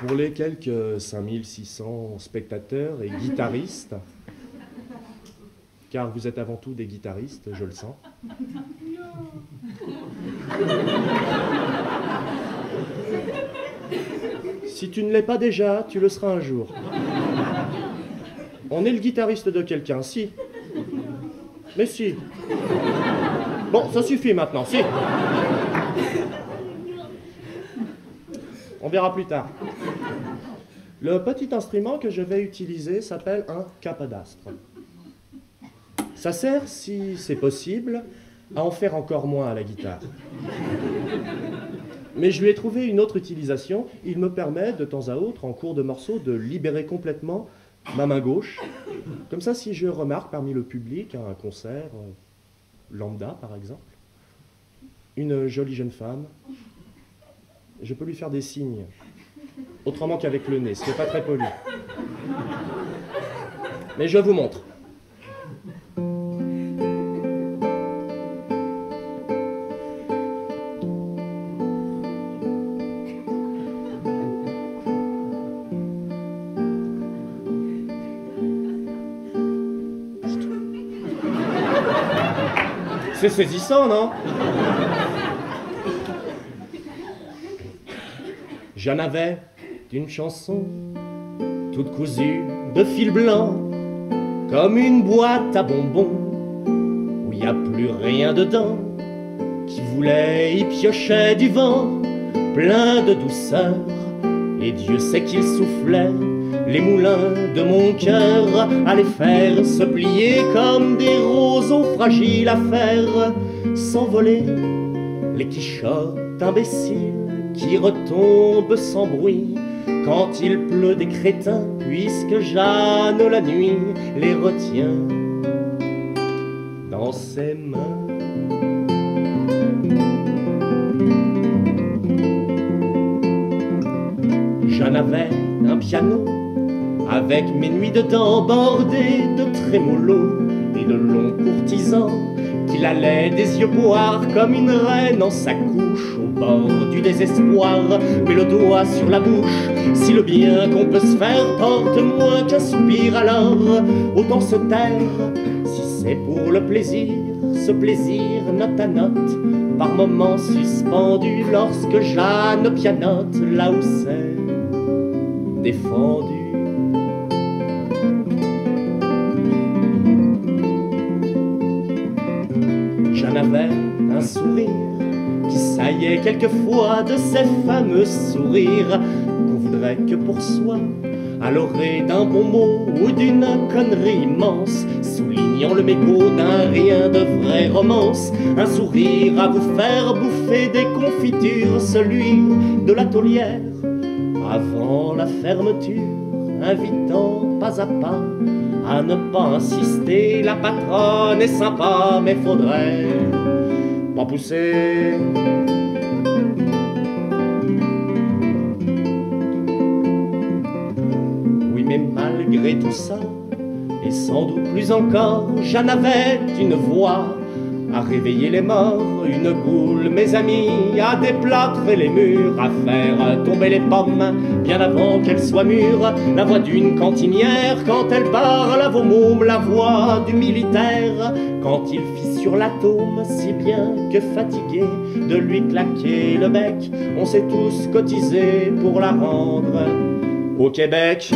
Pour les quelques 5600 spectateurs et guitaristes, car vous êtes avant tout des guitaristes, je le sens. Si tu ne l'es pas déjà, tu le seras un jour. On est le guitariste de quelqu'un, si. Mais si. Bon, ça suffit maintenant, si. On verra plus tard. Le petit instrument que je vais utiliser s'appelle un capadastre. Ça sert, si c'est possible, à en faire encore moins à la guitare. Mais je lui ai trouvé une autre utilisation. Il me permet, de temps à autre, en cours de morceau, de libérer complètement ma main gauche. Comme ça, si je remarque parmi le public, à un concert, lambda par exemple, une jolie jeune femme, je peux lui faire des signes, autrement qu'avec le nez, ce qui n'est pas très poli. Mais je vous montre. C'est saisissant, non? J'en avais une chanson toute cousue de fil blanc, comme une boîte à bonbons où il n'y a plus rien dedans, qui voulait y piocher du vent plein de douceur, et Dieu sait qu'il soufflait les moulins de mon cœur à les faire se plier comme des roseaux fragiles à faire s'envoler, les quichottes imbéciles qui retombent sans bruit quand il pleut des crétins, puisque Jeanne la nuit les retient dans ses mains. J'en avais un piano avec mes nuits dedans bordées de trémolo et de longs courtisans qu'il allait des yeux boire comme une reine en sa couche au bord du désespoir. Mais le doigt sur la bouche, si le bien qu'on peut se faire porte moins qu'un soupir, alors autant se taire. Si c'est pour le plaisir, ce plaisir note à note, par moments suspendu lorsque Jeanne pianote là où c'est défendu. J'en avais un sourire qui saillait quelquefois de ces fameux sourires qu'on voudrait que pour soi, à l'orée d'un bon mot ou d'une connerie immense, soulignant le mégot d'un rien de vraie romance. Un sourire à vous faire bouffer des confitures, celui de la taulière avant la fermeture, invitant pas à pas à ne pas insister. La patronne est sympa, mais faudrait pas pousser. Oui, mais malgré tout ça, et sans doute plus encore, j'en avais une voix à réveiller les morts, une goule, mes amis, à déplâtrer les murs, à faire tomber les pommes bien avant qu'elles soient mûres. La voix d'une cantinière quand elle parle à vos mômes, la voix du militaire quand il fit sur l'atome, si bien que fatigué de lui claquer le bec, on s'est tous cotisés pour la rendre au Québec.